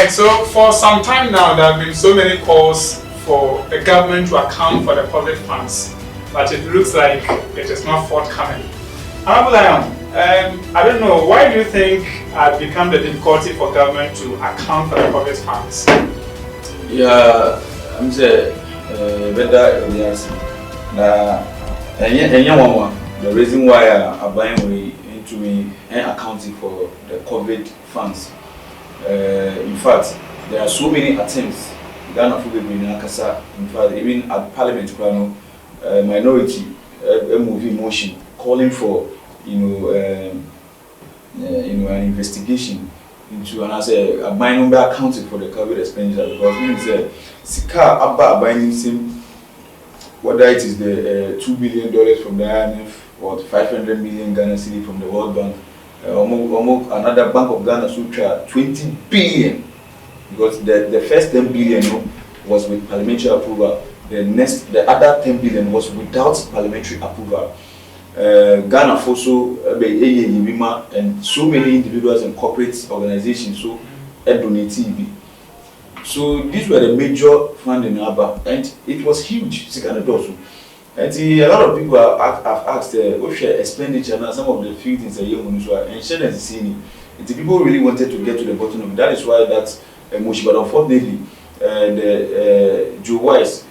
right, so for some time now, there have been so many calls for the government to account for the public funds, but it looks like it is not forthcoming. Honorable Lion, I don't know, why do you think it become the difficulty for government to account for the public funds? Yeah, I'm saying, better yes. The reason why I'm buying into me accounting for the COVID funds. In fact, there are so many attempts. Ghana in fact, even at Parliament, minority movie motion calling for an investigation into and I say a minimum accounting for the COVID expenditure because we say Sika Abba buying him whether it is the $2 billion from the IMF or the 500 million Ghana cedi from the World Bank. Another Bank of Ghana Sutra 20 billion because the first 10 billion was with parliamentary approval. The other 10 billion was without parliamentary approval. Ghana also and so many individuals and corporate organizations so donated. So these were the major fund in Abba and it was huge. And a lot of people have asked what's your expenditure and some of the few things that you want to and share as the people really wanted to get to the bottom of it. That is why that's motion. But unfortunately, the Joe Wise,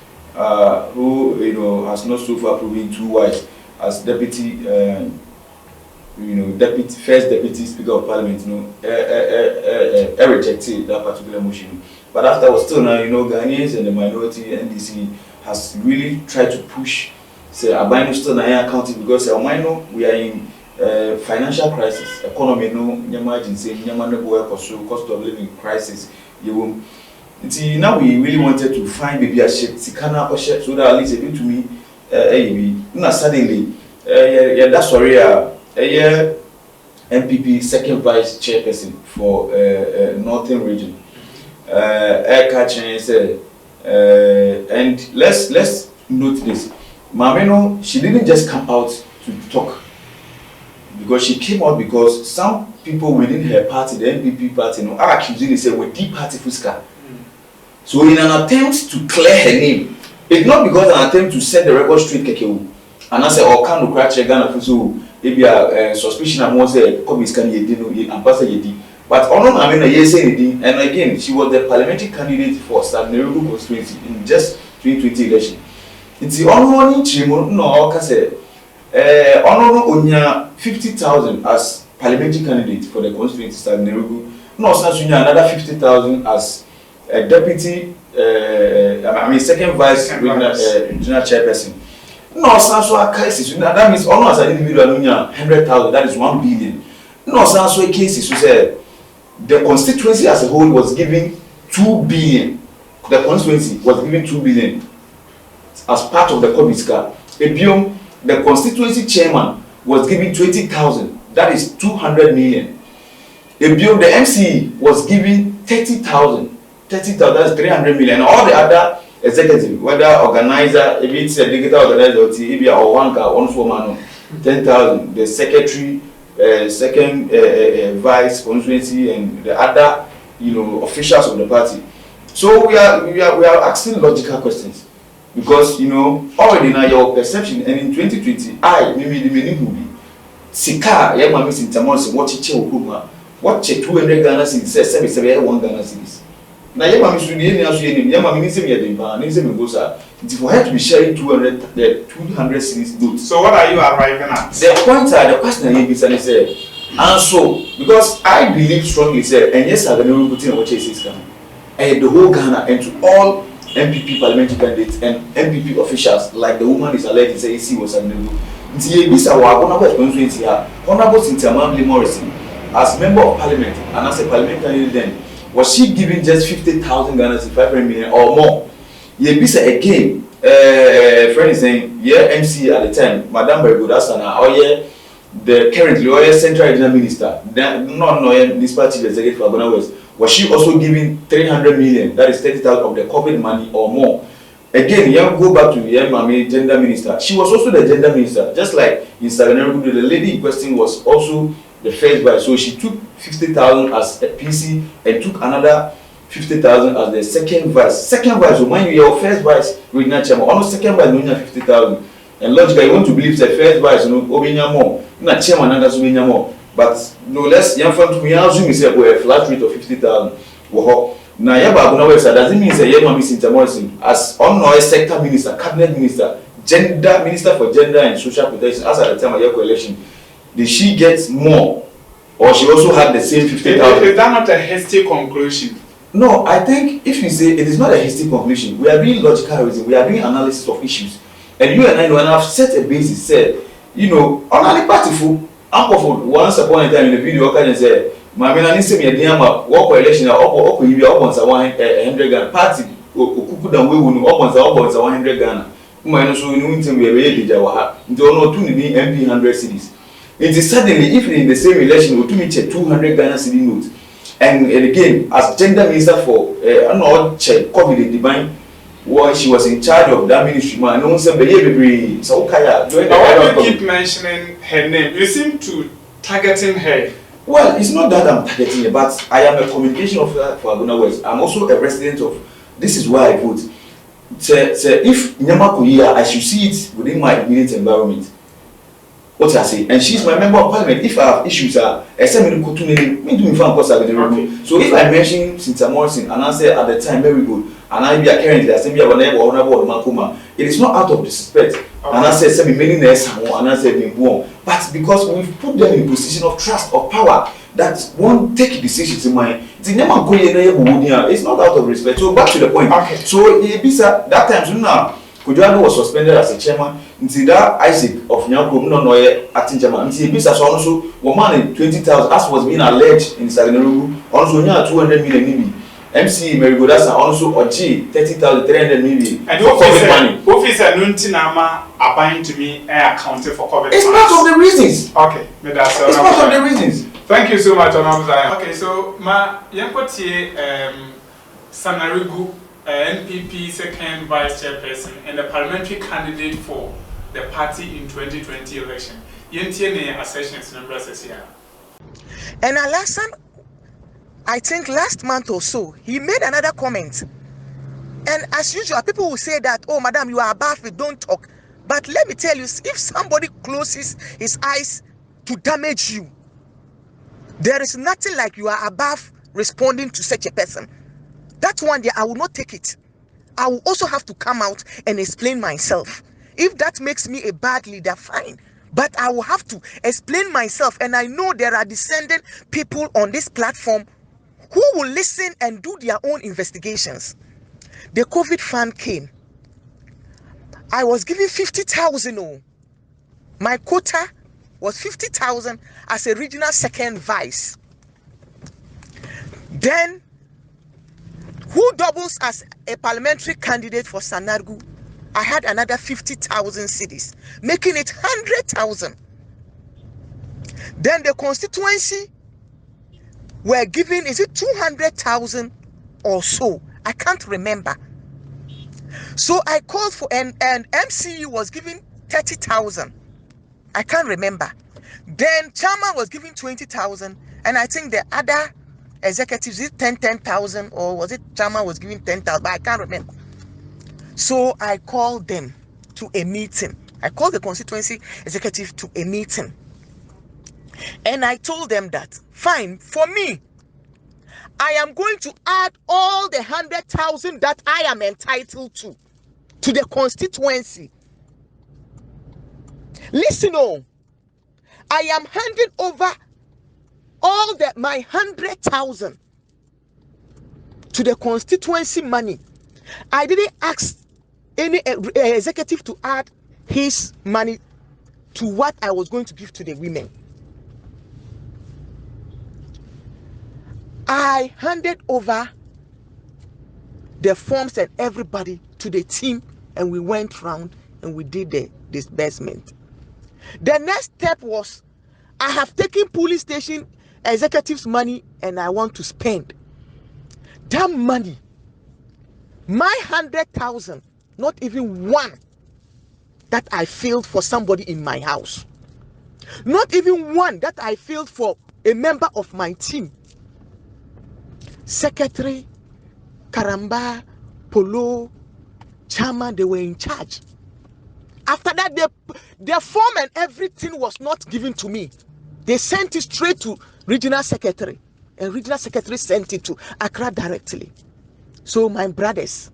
who has not so far proven too wise as deputy, first deputy speaker of parliament, rejected that particular motion. But afterwards, still now, Ghanaians and the minority NDC has really tried to push, say, Abino still now accounting because we are in financial crisis, economy emergency, cost of living crisis. Now we really wanted to find maybe a shape, Sikana or shape, so that at least a bit to me, suddenly, that's sorry, MPP second vice chairperson for Northern region. And let's note this. Mameno, she didn't just come out to talk because she came out because some people within her party, the NPP party, are accusing her say we're deep party fuska. So in an attempt to clear her name, it's not because an attempt to set the record straight kekewu. And I say, oh, can no crack Ghana fuso, maybe a suspicion of most commies can and pass yedi. But and again, she was the parliamentary candidate for Swedru constituency in just 2020 election. It's the only chimo no kase onya 50,000 as parliamentary candidate for the constituency Swedru. No, another 50,000 as a deputy second vice regional chairperson. No, cases that means almost as an individual 100,000, that is 1 billion. No, cases who said the constituency as a whole was giving 2 billion. The constituency was giving 2 billion as part of the Kobiska. The constituency chairman was giving 20,000. That is 200 million. The MCE was giving 30,000. 30,000, that's 300 million. All the other executives, whether organizer, if it's a digital organizer, or one car, one woman, 10,000. The secretary, second vice constituency, and the other, officials of the party. So we are asking logical questions because already now your perception, and in 2020, Sika, missing what 200 Ghana cedis, 77 Ghana cedis. Now for her to be sharing 200 cities good. So what are you arriving at? The question is and so because I believe strongly and yes I don't put in what says and the whole Ghana and to all MPP parliamentary candidates and MPP officials like the woman is alleged to say she was a new Honorable Morrison as member of parliament and as a parliamentary then was she giving just 50,000 Ghana cedis, 500 million or more? Yebisa again, friend is saying, MC at the time, Madam Bergudasana, the currently Central Regional Minister, this party executive for Agona West, was she also giving 300 million, that is 30,000 of the COVID money or more? Again, go back to Mami, gender minister. She was also the gender minister, just like in Swedru, the lady in question was also the first vice. So she took 50,000 as a PC and took another 50,000 as the second vice. Second vice, so when you your first vice regional chairman, almost second vice you 50,000. And logically, you want to believe the first vice, you know, Obinya more, not chairman and that's Obinya more. But no less, young friend, we assume is a flat rate of 50,000. Now, Agona website doesn't mean say Yema Miss Intermorrison as honorary sector minister, cabinet minister, gender minister for gender and social protection. As at the time of your election, did she get more, or she also had the same 50,000? Is that not a hasty conclusion? No, I think if you say it is not a hasty conclusion, we are doing logical reason, we are doing analysis of issues, and you and I know, and I've set a basis. Said, you know, on the party for once upon a time in the video, can say. My man, I need to be a damn walk election or you are once a 100 Ghana party, who could we will up once a 100 Ghana. Minus we know to be a really Jawa, don't know 2 MP 100 cities. It is suddenly, if in the same election, we to meet 200 Ghana city notes. And again, as gender minister for an check COVID the divine, while she was in charge of that ministry, man, no one said, baby, so Kaya. Why do you keep mentioning her name? You seem to targeting her. Well, it's not that I'm targeting her, but I am a communication officer for Agona West. I'm also a resident of. This is why I vote. If Nyamakuya, I should see it within my immediate environment. What I say, and she's my member of parliament. If I have issues, so if I mention Sinta Morrison and I say at the time very good, and I be a currently assembly of a neighbor or Makuma, it is not out of disrespect. And I said, "Send me many nurses and I said, but because we've put them in a position of trust or power that won't take decisions in mind. It's not out of respect." So back to the point. Okay. So that time so now, Kujano was suspended as a chairman. Until that Isaac of Nyako no acting chairman. Until Bisa also woman 20,000 as was being alleged in Saginaru. Also 200 million. MC Merigodasa also OG 30,300 million. And officer Nuntinama are buying to me accounted for COVID. It's part of the reasons. Okay, it's part of the reasons. Thank you so much, Honorable Zion. Okay, so ma Yankoti Sanarigu NPP second vice chairperson and the parliamentary candidate for the party in 2020 election. Yentiene accessions numbers here. And Alasan, I think last month or so, he made another comment. And as usual, people will say that, "Oh, madam, you are above it, don't talk." But let me tell you, if somebody closes his eyes to damage you, there is nothing like you are above responding to such a person. That one day, I will not take it. I will also have to come out and explain myself. If that makes me a bad leader, fine. But I will have to explain myself. And I know there are descendant people on this platform who will listen and do their own investigations. The COVID fund came. I was given 50,000. Oh. My quota was 50,000 as a regional second vice. Then, who doubles as a parliamentary candidate for Sanargu? I had another 50,000 cedis, making it 100,000. Then the constituency were given, is it 200,000 or so? I can't remember. So I called for, and MCU was given 30,000. I can't remember. Then chairman was given 20,000, and I think the other executives is 10,000, or was it chairman was giving 10,000? But I can't remember. So I called them to a meeting. I called the constituency executive to a meeting. And I told them that, fine, for me, I am going to add all the 100,000 that I am entitled to the constituency. Listen, oh, I am handing over all my 100,000 to the constituency money. I didn't ask any executive to add his money to what I was going to give to the women. I handed over the forms and everybody to the team, and we went round and we did the disbursement. The next step was, I have taken police station executives' money and I want to spend that money. My 100,000, not even one that I filled for somebody in my house. Not even one that I filled for a member of my team. Secretary, Karamba, Polo, Chama, they were in charge. After that, their form and everything was not given to me. They sent it straight to regional secretary, and regional secretary sent it to Accra directly. So my brothers,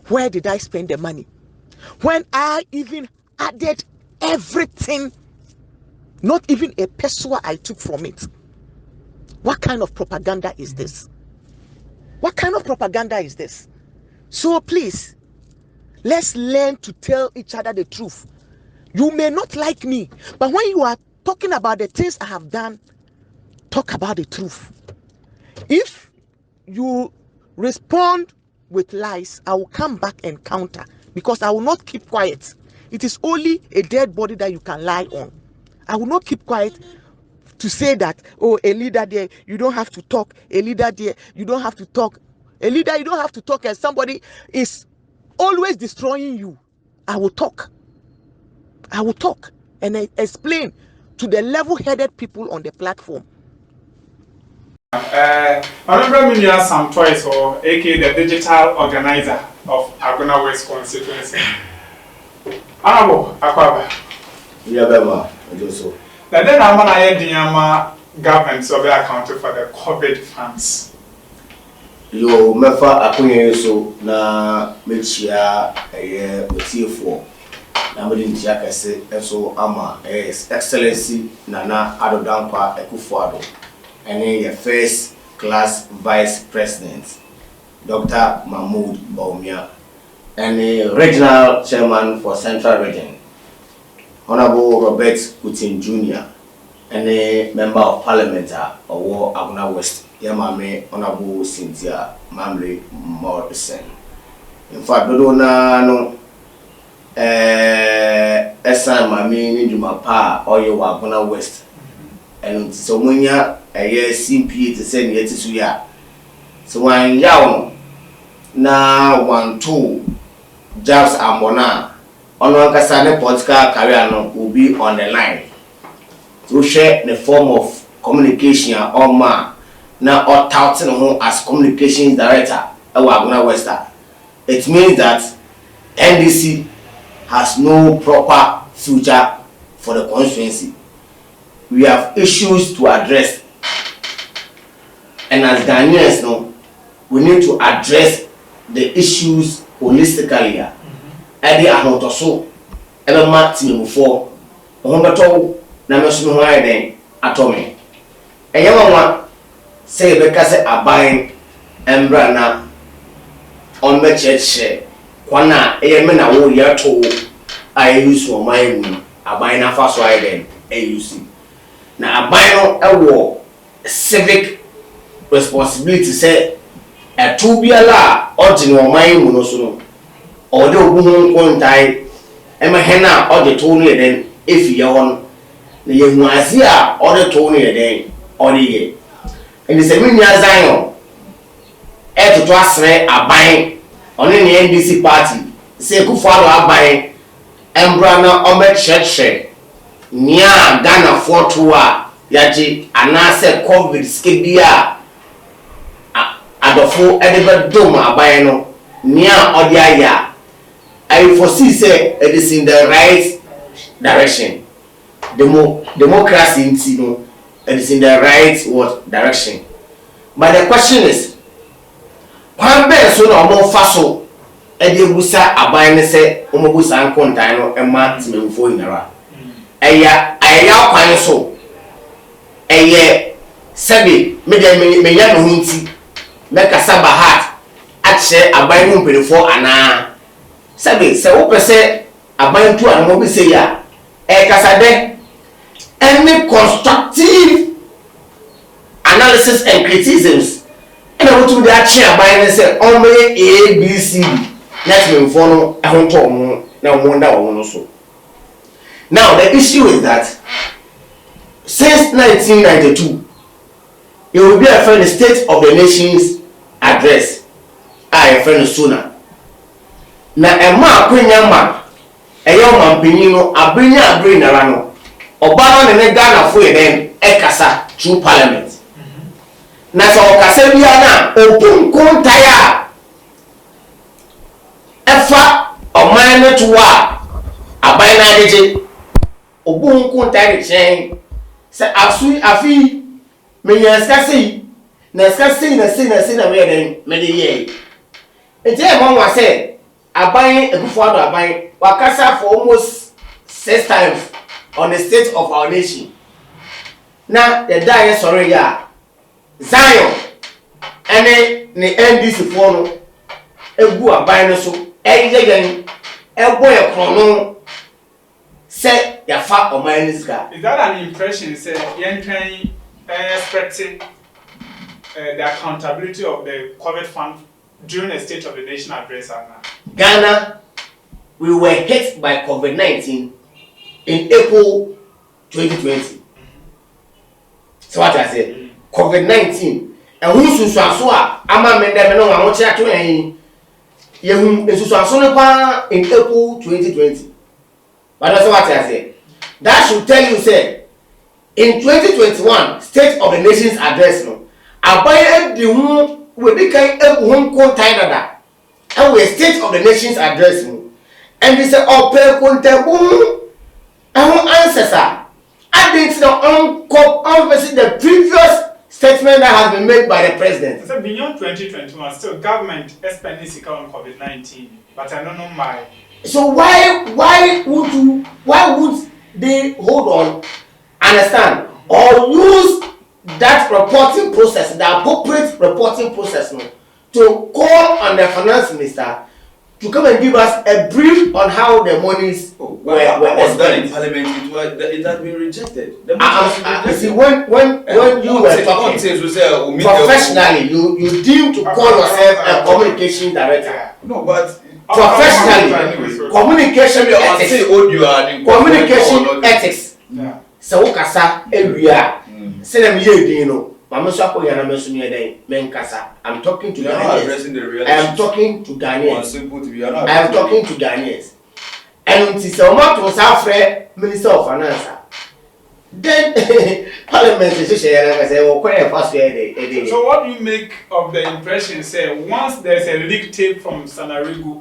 where did I spend the money? When I even added everything, not even a peso I took from it. What kind of propaganda is this? What kind of propaganda is this? So please, let's learn to tell each other the truth. You may not like me, but when you are talking about the things I have done, talk about the truth. If you respond with lies, I will come back and counter, because I will not keep quiet. It is only a dead body that you can lie on. I will not keep quiet to say that, oh, a leader there, you don't have to talk. A leader there, you don't have to talk. A leader, you don't have to talk, and somebody is always destroying you. I will talk. I will talk and I explain to the level-headed people on the platform. Honorable Minister Sam Twice, or aka the digital organizer of Agona West constituency. Honorable Akora. Yeah, Bema, I do so. Then I'm going to add the government so they accounted for the COVID funds. You mefa akunye so na mechia for na me din tia kase eso ama excellency Nana Adodankwa Ekufuado ene your first class vice president Dr. Mahmoud Baumia and regional chairman for Central Region Honorable Robert Putin Jr. and a member of parliament or Agona West Yamame Honorable Cynthia Mamre Morrison. In fact, no Esa Mami ni Jumapa or you Agona West. And so when ya a year CPA to send yet to ya. So when yaw na 1-2 jobs ambona on one kasane political career no will be on the line to share the form of communication or ma now or touting home as communications director at Agona West. It means that NDC has no proper future for the constituency. We have issues to address, and as Ghanaians know, we need to address the issues holistically. Edi ahotoso ebe mati before ohombeto na mesu ho ayden atome eyewa say ebe kase aban embra na onbe cheche kwana eyeme na wo yeto ayusu oman aban na faso ayden AUC na aban no ewo civic responsibility say etu biala ordinary oman mu no so no or the woman tie Emma Henna or the Tony then if you on the young Mazia or the Tony then or the year. And it's a mini Zion. To trust a buying on any NDC party. Say who follow a buying Embrana Omet Church. Nia Ghana Fortua Yaji Anase COVID Skibia Adofo Edibert Doma Abayano Nia Odiaya. I foresee say it is in the right direction. Democracy it is in the right direction. But the question is, why be so no more faso e dey busa aban ne say o mo busa nkontan no e ma timemfo inara. Eya kwan so. Eye sebi me dey me ya no hunti. Me kasa ba heart a che aban no mpelefo ana Sabi, se wo pese aban tu an mo bi se ya kasade any constructive analysis and criticisms and I want to dey achi aban ne say on me ABC let me for no ehonto mo na mo nda wo no so. Now the issue is that since 1992 it will be a friend State of the Nations address a friend sooner na ema akwenya ma eyo mampinyi no abrenya abrenya ra no oba no ne Ghana fo eden ekasa through parliament na so okasa bia na opunkun taya aban to wa aban na adeje obu nko ntare chen se afi me yanska sei na ska sei na me den me de ye enti e mo wa se aban ebufo ado aban wakasa for almost 6 times on the state of our nation. Now the die sorry ya Zion ene ni NDC for no egu aban no so eyeyen ebo e krono se ya fa oman niska. Is that an impression say yen trying expecting the accountability of the COVID fund during the State of the Nation address? Ghana, we were hit by COVID-19 in April 2020. So what I said, COVID-19, and who so ama mende no wa mochi ato en yehun esusuaso no pa in April 2020. But that's what I said. That should tell you say in 2021 State of the Nations address no abaye di hu we be kan ebu hu ko tainada and we State of the Nations address no and they say ope kontabu and ancestor I think versus the previous statement that has been made by the president. So beyond 2021, still government is spending on COVID-19, but I don't know why. So why would they hold on, understand, or use that reporting process, the appropriate reporting process, no, to call on the finance minister to come and give us a brief on how the monies were done in parliament? It had been rejected. You see, when you were talking professionally, you deem to call yourself a communication director. No, but professionally, communication ethics. So kasa area. Say them ye no. I'm talking to Ghanaians. I am talking to Ghanaians. I am talking to Ghanaians. And until someone was afraid, Minister of Finance. Then Parliament is say, so what do you make of the impression? Say once there's a leak tape from Sanarigu,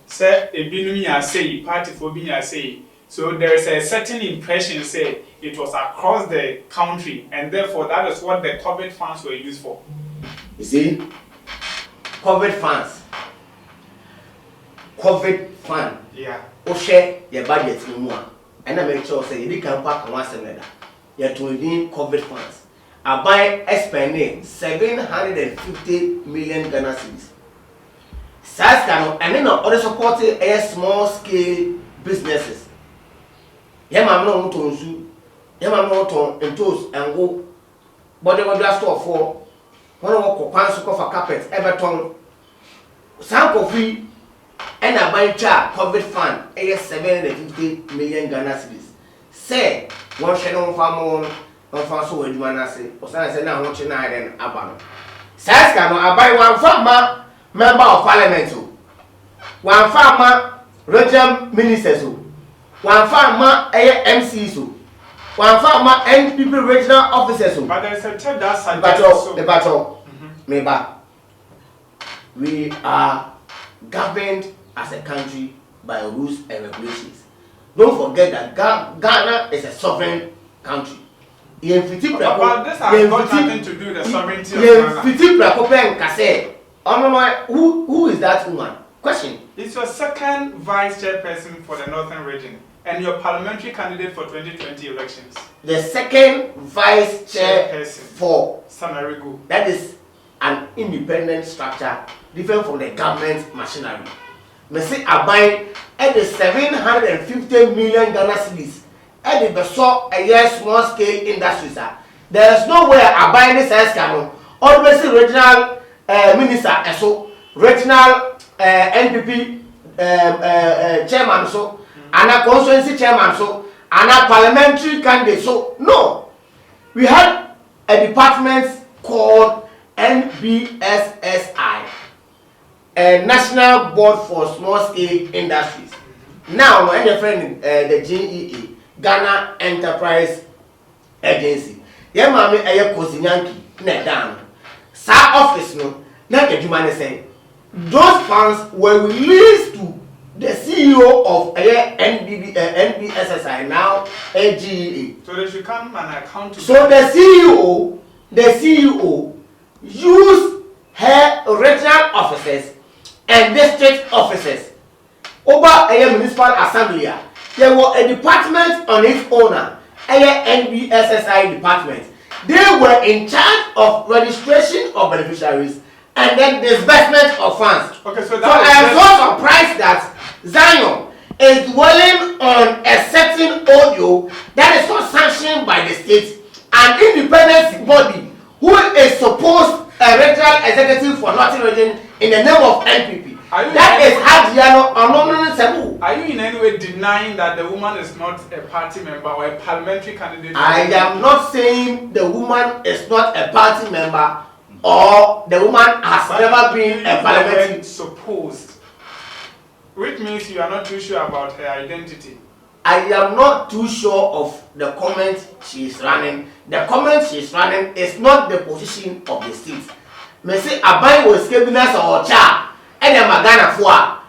say a binumi say party for being say. So there is a certain impression, say, it was across the country, and therefore that is what the COVID funds were used for. You see, COVID funds. Yeah. Share your budget in more. And I make sure say you can pack one semester. You're to redeem COVID funds. I buy spending 750 million Ghana cedis. And then other supporting a small scale businesses. Yama no to nsu yama no to entos engo body was store for one of kwan so for carpet everton some coffee and a buy cha COVID fund 750 million Ghana cedis say one share no farm on farm so eduma na say o say na ho chi na den aba no sai ska no abai one farmer member of parliament one farmer regional ministers one farmer MC so one farmer NPP regional officers. But there is a third that the battle. We are governed as a country by rules and regulations. Don't forget that Ghana is a sovereign country. But this has got nothing to do with the sovereignty of Ghana. Who is that woman? Question. It's your second vice chairperson for the northern region and your parliamentary candidate for 2020 elections. The second vice chairperson for Sanarigu. That is an independent structure different from the government machinery. Me say abai at the 750 million Ghana cedis at the beso a small scale industries. There is no way abai this sense can always regional minister so regional NPP chairman so and a constituency chairman so and a parliamentary candidate so no, we had a department called NBSSI, a National Board for Small Scale Industries. Now my friend the GEA, Ghana Enterprise Agency. Yeah, mami aye kosinyanki na down. Sa office no na keduma ne say those funds were released to the CEO of NBSSI now AGA. So they should come and account to. So the CEO use her regional officers and district officers over a municipal assembly. There was a department on its owner, a NBSSI department. They were in charge of registration of beneficiaries and then disbursement of funds. Okay, so I am so surprised that Zion is dwelling on a certain audio that is not sanctioned by the state, an independent body who is supposed a regional executive for Northern Region in the name of NPP. That is Hadiano Anomaly Sebu. Are you in any way denying that the woman is not a party member or a parliamentary candidate? I am not saying the woman is not a party member or the woman has never been a parliamentary. Supposed. Which means you are not too sure about her identity. I am not too sure of the comment she is running. The comment she is running is not the position of the state. Me say Abai was cabinet or cha. Ene magana fua.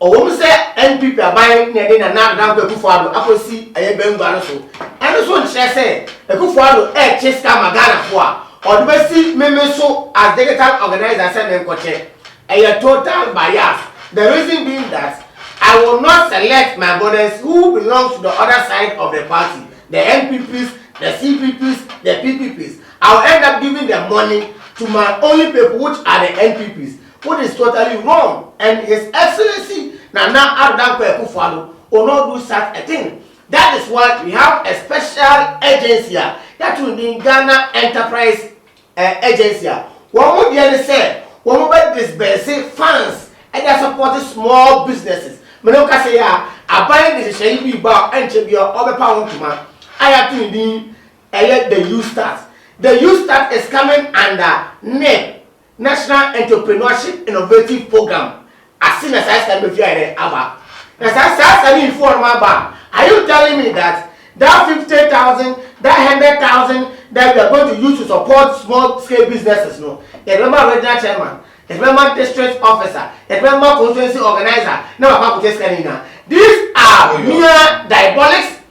Owo say NPP Abai ne dey na dan ko Ekufuado akosi eye bengba no so. Eno so nche say Ekufuado chiska magana fua. Odbesi meme so as digital organizer say me nkoche. Eye total bias. The reason being that I will not select my brothers who belong to the other side of the party, the NPPs, the CPPs, the PPPs. I will end up giving the money to my only people, which are the NPPs, which is totally wrong. And His Excellency Nana Addo Ekufuado will not do such a thing. That is why we have a special agency that will be Ghana Enterprise Agency. One more day say, one more disburse funds and they support small businesses. Menoka say I buy this shey bi ba enche bi obepa wontuma. I have to the youth start. The youth start is coming under NEP, National Entrepreneurship Innovative Program. As soon as I start with you aba. As I start inform about, are you telling me that 50,000, that 100,000 that we are going to use to support small scale businesses? No. The remember regional chairman, the remember district officer, the remember constituency organizer. Now I'm just telling you. These are mere diabolics.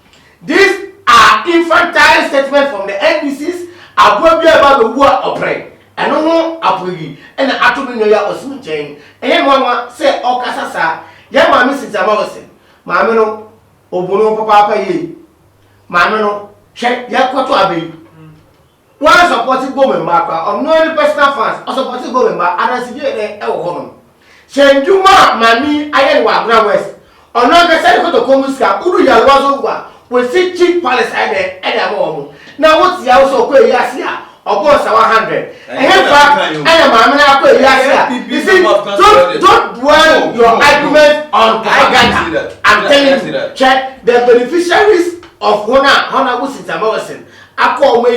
These are infantile statements from the NBCs. I will be about the war operate. And no apology. And I told you ya osmu chain. And then one say okasasa. Ya mami sitamawase. Mami no obono papa ye. Mami no check ya kwato abe. One supporting government marker or no any personal funds or supporting government and as you there e wo hono. Chenduma mami ayen wa Agona West. Ono ga say ko to komuska udu ya lozo gwa. We see cheap palace there e da mo. Now what's the house of Kwe Yasia? Or boss 100. And in fact, I am Kwe Yasia. You see, don't dwell your argument on propaganda. I'm telling you, check the beneficiaries of Hona Wusitamawasin, Akora,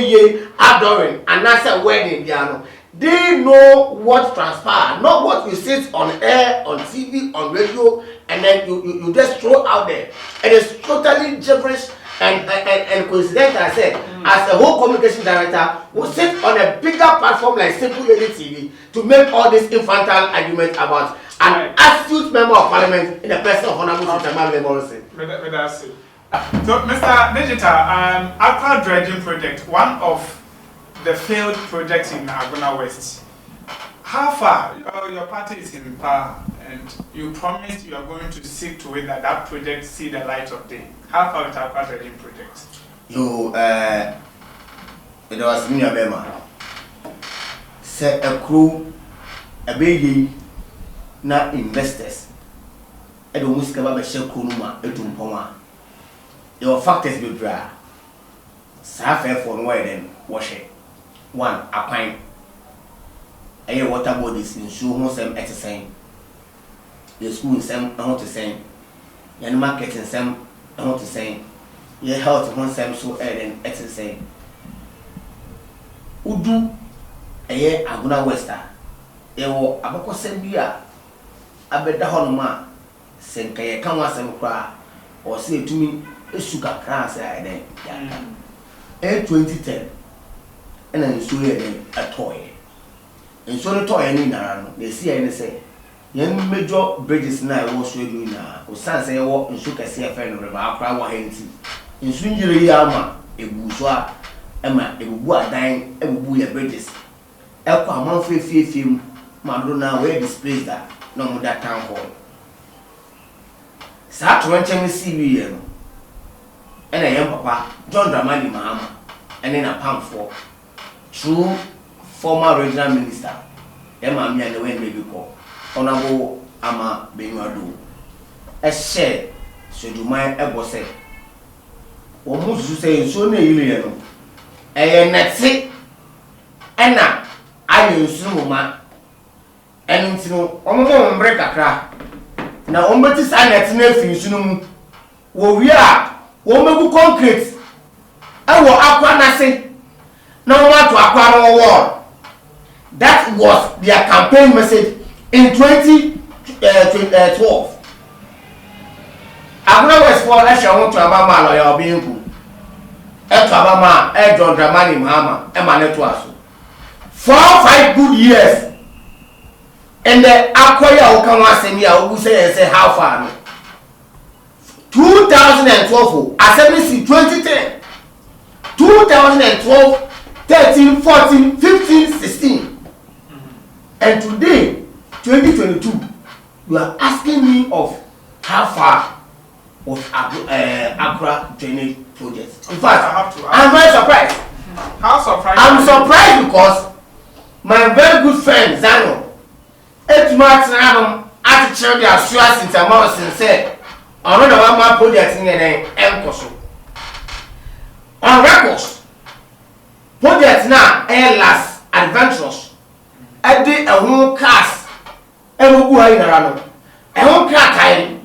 Adoring, and Nasa wedding, Diano. They know what transpire, not what you sit on air, on TV, on radio, and then you just throw out there. It is totally gibberish. And coincidentally, I said, as a whole communication director, will sit on a bigger platform like Simple Lady TV to make all these infantile arguments about an astute member of parliament in the person of Honorable Sitamale Morrison. So, Mr. Digital, Akora dredging project, one of the failed projects in Agona West. How far? Your party is in power, and you promised you are going to see to it that that project see the light of day. How far with Akora dredging project? It was me a bema. Set a crew, a baby, not investors. I don't wish to have a shell kunuma, a tumpoma. Your factors be dry. Safe for where then wash it. One, a pint. A water bodies in show home some exercise. Your school in some, I want to say. Your market in some, I want to say. Your health in some so and exercise. Udu a year Agona Wester. Ewo abako sembia abeda honoma senka ye kan wasem kra o se etumi esuga kra se aden yaka 2010 ena nso ye den atoye nso no toye ni nara no na si ye ne se yen major bridges na e wo Swedru na o san say wo nsu kese e fe no reba akra wa henti nsu njire ya ama ebu so a ema ebu adan ebu ya bridges e kwa man fefefem ma do na we displace that no mo that town hall sa to nchem CV ye no ena yem papa John Dramani Mahama ene na pamfo true former regional minister Emma me and the way baby call honorable ama Benuado e share Swedru man e bo say wo mu su say so na yire no e netse ena ayo nsu ma enu ntino omo mbre kakra na ombeti sa net na fi nsu no mu wo wi a wo megu concrete e wo akwa na se na wo ato akwa no wo. That was their campaign message in 2012. Agona West for Esha to Abama lawyer Obinku. To Abama, John Dramani Mahama, Emanetuasu. 4-5 good years. And the Akora Okama Semia who say how far? 2012, Assembly 2010, 2012, 13, 14, 15, 16. And today, 2022, you are asking me of how far was Akora drainage project. In fact, I'm very surprised. How surprised? I'm surprised because my very good friend Zano, 8 months now, attitude the assurance in Tamau said, another one more project in the Encoso. On records, project now, last adventurous. I did a whole cast, and who are in a run. A whole crack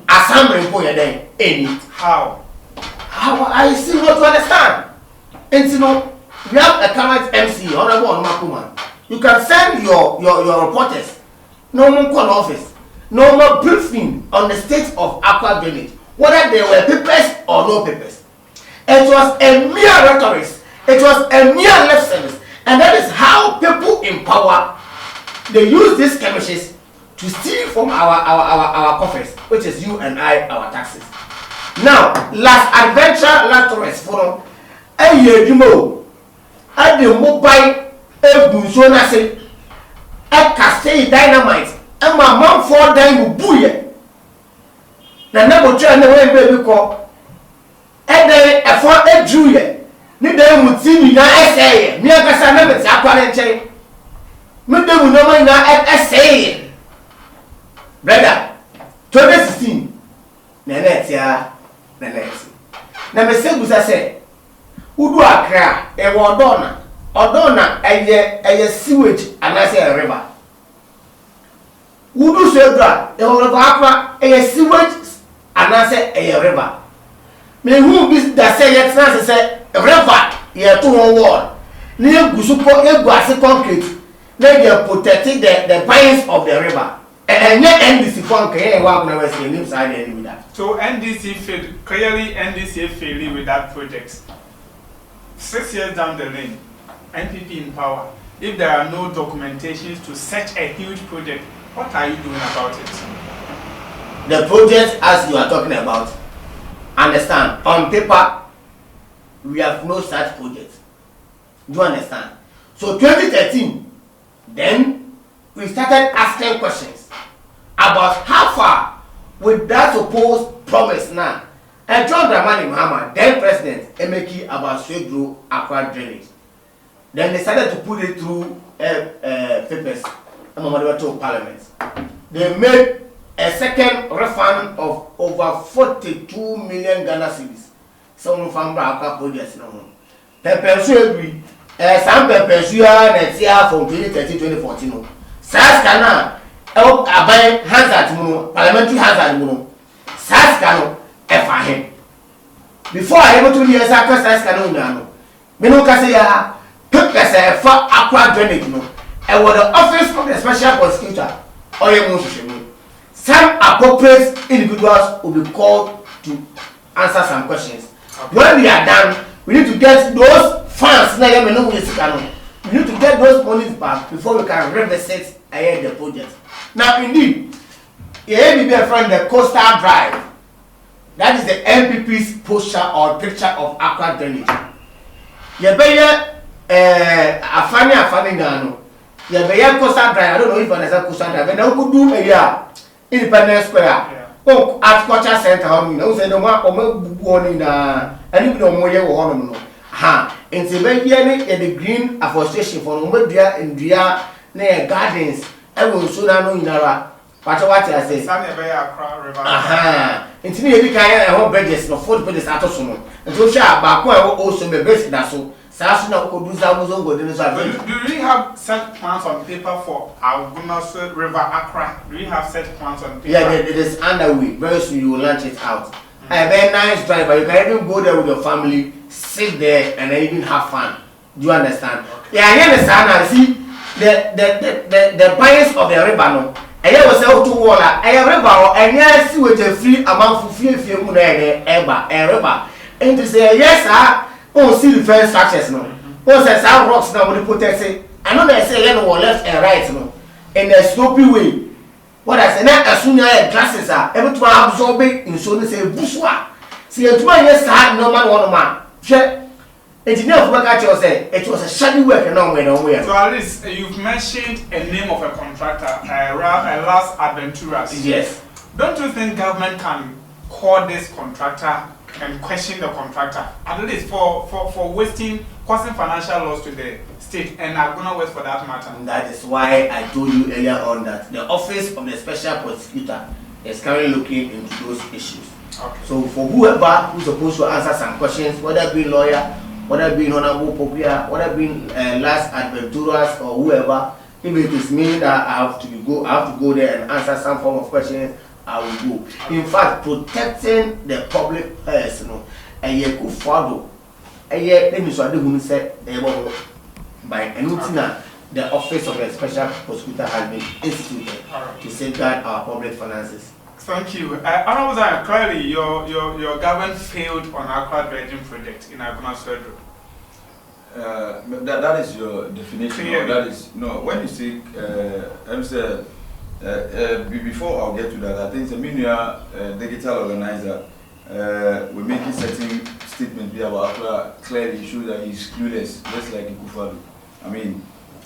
assembly for your day. Any How I see what to understand. And you know, we have a current MC, Honorable Makuma. You can send your reporters. No more call office. No more briefing on the state of Akora drainage, whether they were papers or no papers. It was a mere rhetoric. It was a mere lip service, and that is how people in power. They use these chemicals to steal from our coffers, which is you and I, our taxes. Now, last adventure tourist for a year demo at the mobile Ebunzona say a Castle dynamite and my mom for dying with booye. The number trying the way baby call and then a for a Julia. Need them would see me now, I say, near Cassandra, it's a chain. Maybe we know now essay. Brother, 2016. Nenet ya, nenet. Na me say busa say, udu Akra, e Odona, a sewage and I say a river. Udu Swedru, e Akra, a sewage and I say a river. Me who be that say yet say a river, ye 2 wall. Near Gusuko, e guasi concrete. They protecting the banks of the river. And yet NDC fund can work never see him side with that. So NDC failed, clearly NDC failed with that project. 6 years down the lane, NPP in power. If there are no documentations to such a huge project, what are you doing about it? The project as you are talking about, understand, on paper, we have no such project. Do you understand? So 2013, then we started asking questions about how far with that supposed promise now. And John Dramani Mahama, then President, Emeki about Swedru Akora drainage. Then they started to put it through papers to Parliament. They made a second refund of over 42 million Ghana cedis. Some from Akora projects no. Pepper Swedru, some pepper next year from 2013-2014. Saskana, Abay Hazard Muno, Parliamentary Hazard Muno, Saskano, Efahim. Before I able to hear Saskano, Minokasea, Pukasa, for Akora drainage, and what the office of the special prosecutor, or some appropriate individuals will be called to answer some questions. When we are done, we need to get those funds. We need to get those monies back before we can revisit the project. Now, indeed, Yeah, be a friend the Coastal Drive. That is the MPP's poster or picture of Akora drainage. You better Afani Gano. You better Coastal Drive. I don't know if I understand Coastal Drive. But now could do a year Independence Square. Oh, at Culture Center. I mean, those are the one in and you know more you want to know. Ha! In the green afforestation for Umbria in Dria near gardens. I will soon know in Ara. What I say? Aha! It's me, I have bridges, no 4 bridges at Osomo. And so shall Bakwa also be best that so. Sasuna could do that was over. Do you really have set plans on paper for Agona River Akora? Do you have set plans on paper? Yeah, it is underway. Very soon you will launch it out. A very nice drive, but you can even go there with your family, sit there, and even have fun. Do you understand? Okay. Yeah, I understand. I see the buyers of the river. No, and there was out to water. A river, and yes, see with a free amount for free river. And to say yes, sir. Oh, see the first structures. No, oh, says our rocks now will protect it. I know they say yellow or left and right. No, in a slopey way. What I say now, as soon as glasses are able to absorb it in so they say bourgeois. See, it's my yes, I had no man one man. Check. Engineer of Makacho said it was a shady work and nowhere. So at least you've mentioned a name of a contractor, Last Adventurers. Yes. Don't you think government can call this contractor and question the contractor? At least for causing financial loss to the state and Agona West for that matter. And that is why I told you earlier on that the office of the special prosecutor is currently looking into those issues. Okay. So for whoever who's supposed to answer some questions, whether being lawyer, whether being honorable Popia, whether being Last Adventurers or whoever, if it is me that I have to go there and answer some form of questions, I will go. In fact, protecting the public purse, you know, and you could follow. And yet, let me show you who said by anything the office of the special prosecutor has been instituted to safeguard our public finances. Thank you. Honorable, clearly your government failed on Akora dredging project in Agona Swedru. That is your definition. No, that is no. When you say, before I'll get to that, I think the media digital organizer we're making certain statements about Akora clearly show that he's clueless, just like Ikufadu. I mean,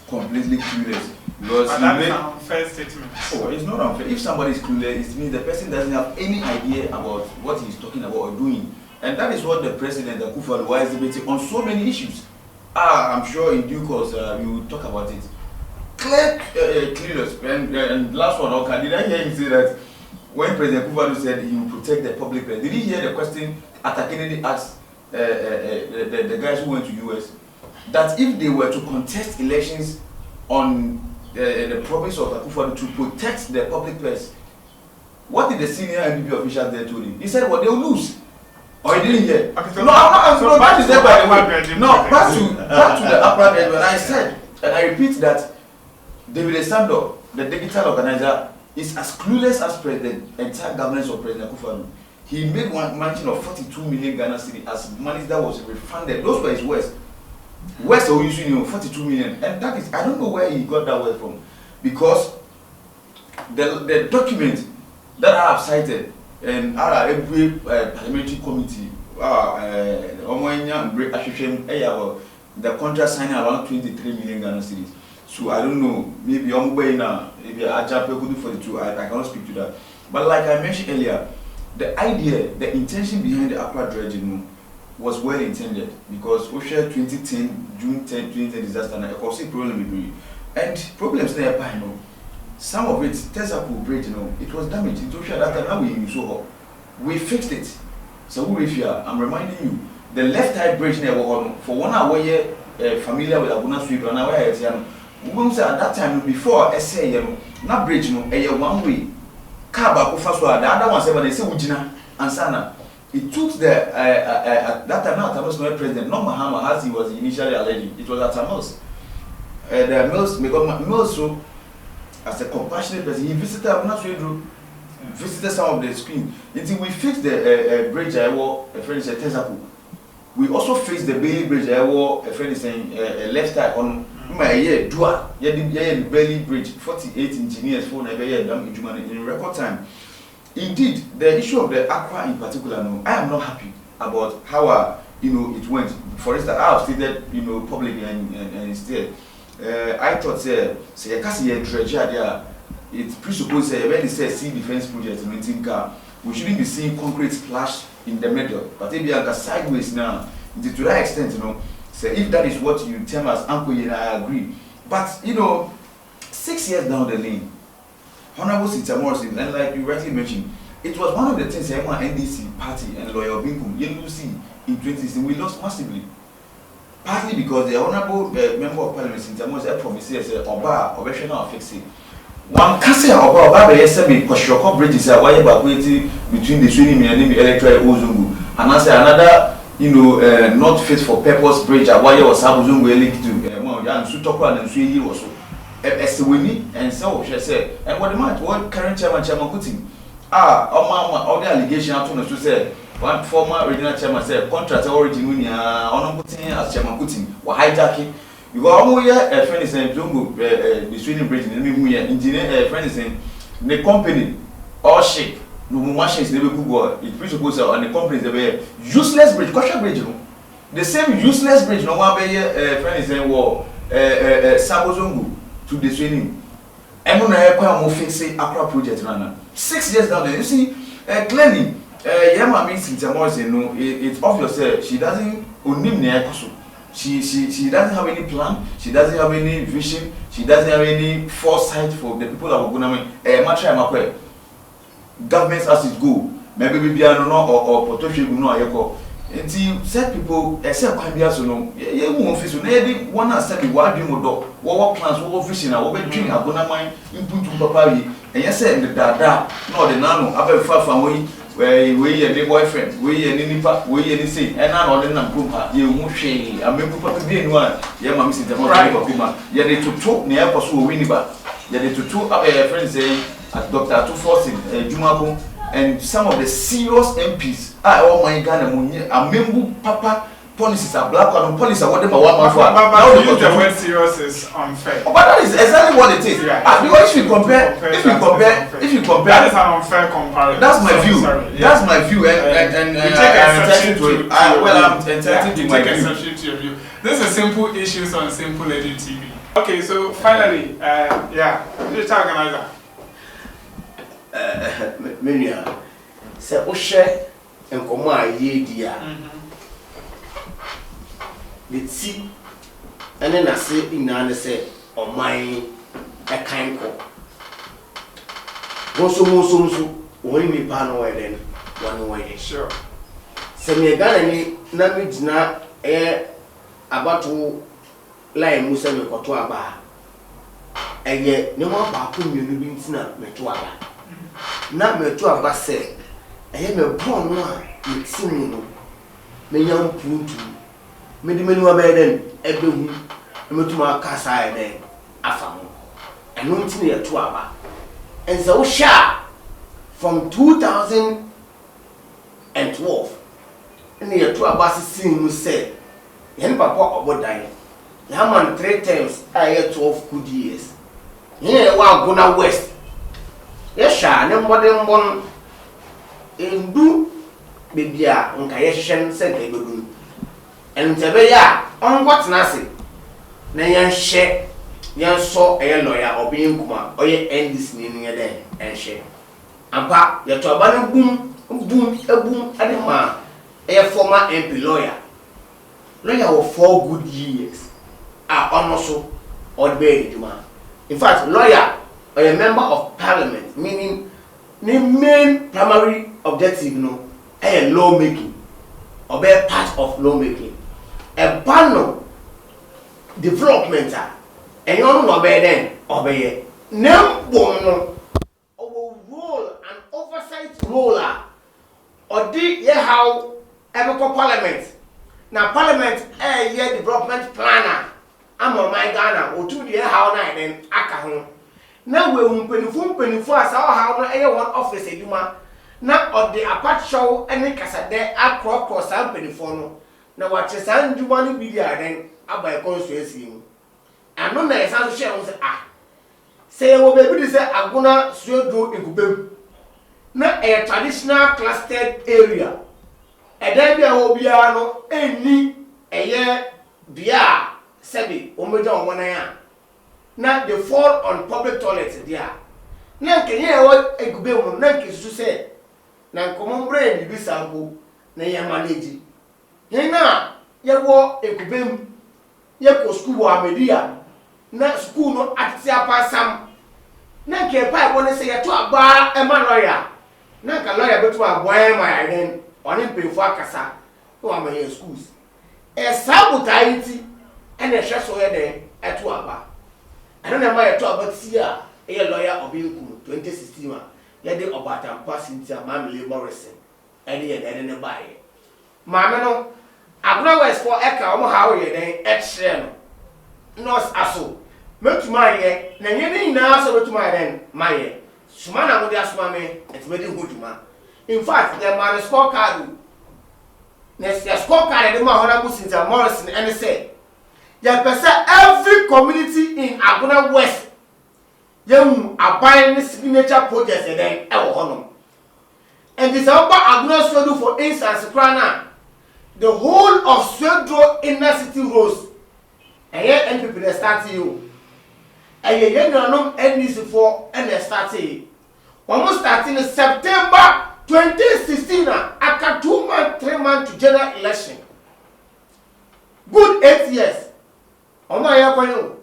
completely clueless. Because that is an unfair statement. Oh, it's not unfair. If somebody is clueless, it means the person doesn't have any idea about what he's talking about or doing. And that is what the president, Akufadu, was debating on so many issues. I'm sure in due course we will talk about it. Clueless. And last one, okay, did I hear him say that when President Akufadu said he will protect the public purse, did he hear the question Kennedy asked the guys who went to US that if they were to contest elections on the province of Akufadu to protect the public purse, what did the senior NPP officials there told him? He said, well, they'll lose. Or he didn't hear. Okay, so no, that is there by the way. No, back to the Akora dredging. When I said, and I repeat that David Esando, the digital organizer, is as clueless as the entire government of President Akufadu. He made one mention of 42 million Ghana cedi as money that was refunded. Those were his words. West are using 42 million, and that is, I don't know where he got that word from, because the document that I have cited and every parliamentary committee, the contract signing around 23 million Ghana cedis. So I don't know, maybe I'm way now, maybe I jump a good 42. I cannot speak to that. But like I mentioned earlier, the idea, the intention behind the Akora dredging was well intended, because we shared 2010, June 10, 2010 disaster, and I could see problem and problems there, you know. Some of it, Tesapo Bridge, you know, it was damaged. It was that time we so we fixed it. So I'm reminding you, the left side bridge never for 1 hour you're familiar with Agona Swedru, and I we say at that time before say not bridge no one way. Car back first the other one say they say Ujina and Sana. It took the at that time now Tamas no president, not Mahama as he was initially alleged. It was at Tamas. The Mills so as a compassionate person, he visited Agona Swedru, visited some of the screen. Until we fixed the bridge I wore a friend said Tesapo. We also fixed the Bailey Bridge I wore a friend saying left side on my year dua the belly bridge 48 engineers for na be dam in record time. Indeed, the issue of the Akora in particular, no, I am not happy about how it went. For instance, I have stated publicly and instead I thought say you can see a dredge there. It presupposes when they say sea defense project in car, we shouldn't be seeing concrete splash in the middle, but if you are sideways now, to that extent, say if that is what you tell us, Uncle, I agree. But 6 years down the lane, Honorable Sita Morrison, and like you rightly mentioned, it was one of the things that NDC party and Lawyer Binkum, see in 2016, we lost massively. Partly because the Honorable Member of Parliament, Sita Morrison, promised Oba, Obeshana fixing. One can say Oba, SME, Koshoko bridges are why evacuating between the Sweden and the electoral Ozungu, and I say another, not fit for purpose bridge, why was Abuzungu linked to Yan Sutokwa and Sweden also. As we need and so she said, and what the matter, what current chairman Kuti? All the allegation out to say, one former regional chairman said, contract origin, on putting as Chairman Kuti, were hijacking. You go all year, a friend is saying, Jungo, the Sweden bridge, engineer, friend is saying, the company, all shake, no machines never Google, it presupposes on the companies that were useless bridge, Kosher bridge. The same useless bridge, no one be friend is saying, well, Sabozungu. To the training. I'm going to fix the Akora project. 6 years down there, you see, clearly, Yama means it's obvious she doesn't she doesn't have any plan, she doesn't have any vision, she doesn't have any foresight for the people of Agona. Governments as it go, maybe we are no or potentially no. Until set people, except Quambia, so no, you won't face one has said, what do you do? What plans, what vision, what we're doing, Agona mine, input to Papa, and yes, said the dada, no, the nano, Abel far from where we and the boyfriend, we and any pap, we and say, and I know the Nampupa, you won't shame, I mean, Papa being one, Yama missing the Puma, yet they to talk near Pasu Winniba, yet they to talk up a friend saying, at Dr. Tuforsin, Jumapo. And some of the serious MPs oh my God, a member Papa policies are black and policies are whatever one for. Now the word serious is unfair. But that is exactly what it is. Yeah. Because if you compare, that is an unfair comparison. That's my view. Sorry, that's my view, and we take exception to it. I'm entitled to my view. This is simple issues on Simple Edu TV. Okay, so finally, digital organizer. Mania, say, Oshe and Koma ye dear. The tea, and then I say, in Nana say, or mine a kind call. So, when me pan away then, one way. Sure. Say, me a gun and not about to lie Musa Kotua bar. And yet, no one back whom you living snap me to Allah. Na me to aba se eh me bon no a me timu no me yam puntu me di menu aba den ebehu me to ma kasa e den afa ho eno ntine ye to aba and so sha from 2012 ene ye to aba sisin mu se yen papa obodan ya man 3 times aye 12 good years ye wa Agona West. Yes, ne modern one in do baby, and Kayashan said they would do. And Tabeya, on what's Nasi? Nayan share, yan saw a lawyer or being Kuma, or ye end this meaning a day and share. And pa, your to boom, boom, and a man, a former MP lawyer. Lawyer of 4 good years are almost or baby, man. In fact, lawyer. Or a member of parliament, meaning the main primary objective, a lawmaking, or be a part of lawmaking. A panel development, and you don't know then, obey no one or role and oversight roller, or did how ever parliament. Now, parliament, a year development planner. I'm on my Ghana, or 2 year how night and Akahon. Now we penifo as how one office eduma na or the apart show any casade Akora some penifo no na what san duma ni bi dia den abai constituency and no na esan so share won say say wo baby say Agona Swedru Ekubem na a traditional clustered area e dan bia wo bia no eni eye bia sebi omeja omonan a na they fall on public toilets there na kenye e wo Ekubem na nkesu say na nkomo brain bi sample na ye manage na ye wo Ekubem ye ko school wo amedia na school no atia pasam na ke pa wo ne se ye to agba e ma lawyer na ka lawyer betu agba e ma ya den oni pefo akasa no amaye schools e sabotaiti ene hwe so ye den e to agba ana na ma ye to agba ti a e ye lawyer obinku 2016 ma ye de obata passenger Mamile Morrison ene ye den ne bae maame no Agona West for eka omo ha wo ye den e kire no nurse aso metuma ye na nye ni na so metuma den maye suma na mo dia suma me etmedi huduma in fact the man score card next the score card the man honorable Cynthia Morrison and say ya pesa every community in Agona West yem aban signature project den e wo honom and this about Agona Swedru for instance krana the whole of Swedru inner city roads eye NPP dey start you eye ye nanom NDC for and dey start you almost starting in September 2016 after 2 months 3 months to general election good 8 years omo aye kwanyo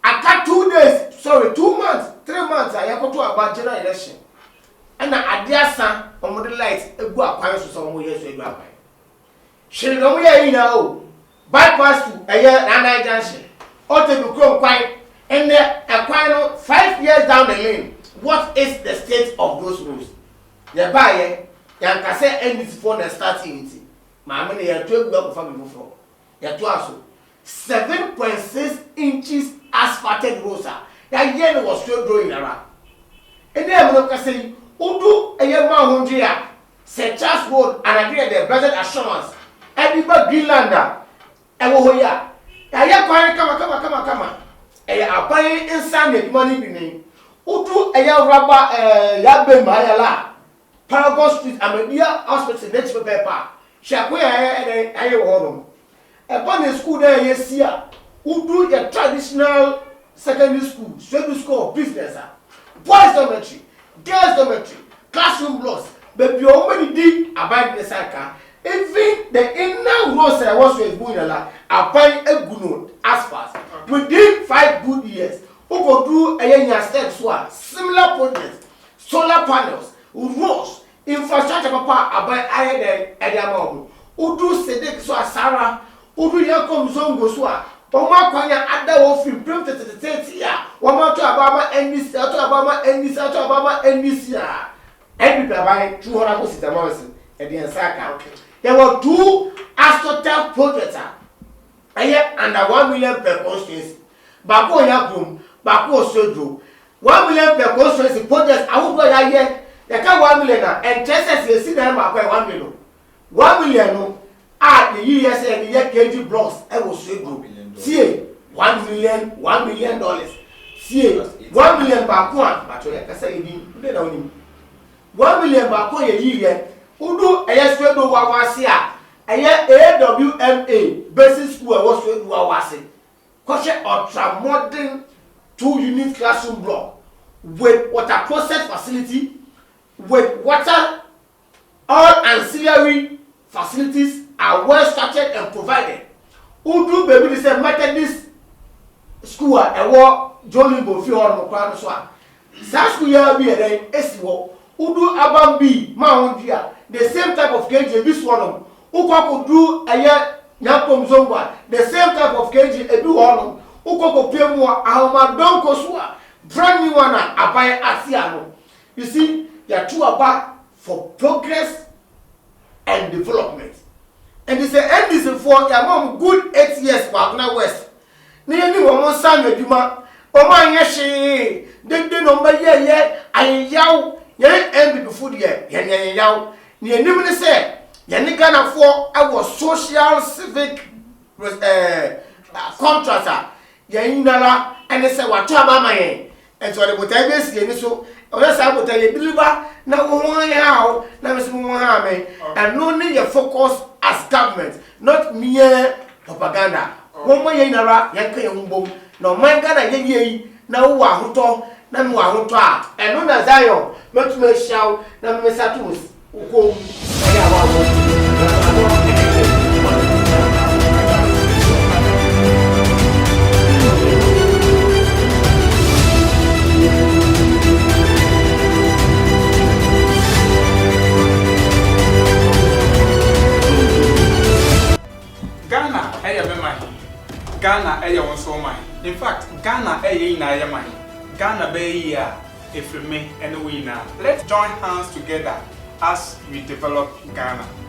after 2 days 2 months 3 months aye ko to about general election and na adiasa omo the light egu akwan so omo yeso egu akwan shiri no ye ina o bypass to eye Nana Junction o te bi krom kwan and akwan no 5 years down the lane. What is the state of those roads? The buyer, yan can say any phone and starting it. My money, you're 12 blocks of family before. You're 7.6 inches asphalted roads. That year was still growing around. And then I'm going to say, Udu a year man hundred, St. Charles Road, and agree the blessed assurance. Everybody Greenlander, and Wohoya. I hear come. And you're buying inside the money beneath. Utu eya raba yabe mayala Paragon Street Amedia Hospital next paper shakwe aye wono e ban school there yesia udu your traditional secondary school Swedru school of business boys dormitory girls dormitory classroom blocks baby o many di abide the saka even the inner roads was going la abide eguno asphalt within 5 good years. Who do a steps one similar projects, solar panels, roads, infrastructure papa about iron and Ediamon. Who do Sedek so Sarah, who do Yakom Zongo Swa, Poma Kwanya Ada Wolfim, printed to the 30 year, one month to Obama and this, to Obama and this, to Obama and this year. Every by 200 Cynthia Morrison at the Ansaka. There were 2 astroturf projects, under 1 million per constituency. Bako Yakum. Bako Swedru 1 million per constituency project awudo ya ye they can 1 million and chances you see them akwa 1 million 1 million no the years and the KG blocks e wo Swedru see $1 million see $1 million bako an bato ya kasa edi ube na oni $1 million bako ye yiye udu eye Swedru wawase a eye AWMA basic school e wo Swedru wawase koshe ultra modern 2-unit classroom block with water process facility, with water, all ancillary facilities are well structured and provided. Udu baby say Methodist school e wo Jolimbo fi or no so a. Sa school ya bi e esiwo. Udu Abambi ma wondia the same type of KG this one. Ukwa do eye Nyakom Zongwa the same type of KG e do one. Ukoko pemu ahoma donko swa brand new one abai asiano. You see, they are two about for progress and development. And they say end this for your mom good 8 years for Agona West. Ni ni womo san aduma omo anyehye de number ye ayaw ye end before the ye yaw ni enim ni say ye ni Ghana for our social civic contractor yɛn nyinara ɛne sɛ wato ama yɛn ɛnso ɔde botae bi esi yɛn so ɔyɛ saa botae yɛ biliba na wo ho ha o na me so wo ho ha me ɛno ne yɛ focus as government not mere propaganda wɔn mo yɛn nyinara yɛn ka yɛn ho bom na ɔman Ghana yɛn yɛ yi na wo ahotɔ na me wo ahotɔ a ɛno na Zion mɛtuma hyiaw na me sa to wo ko ɛyɛ awa Ghana eye won so man. In fact, Ghana eye na ye man. Ghana be here if me and we now. Let's join hands together as we develop Ghana.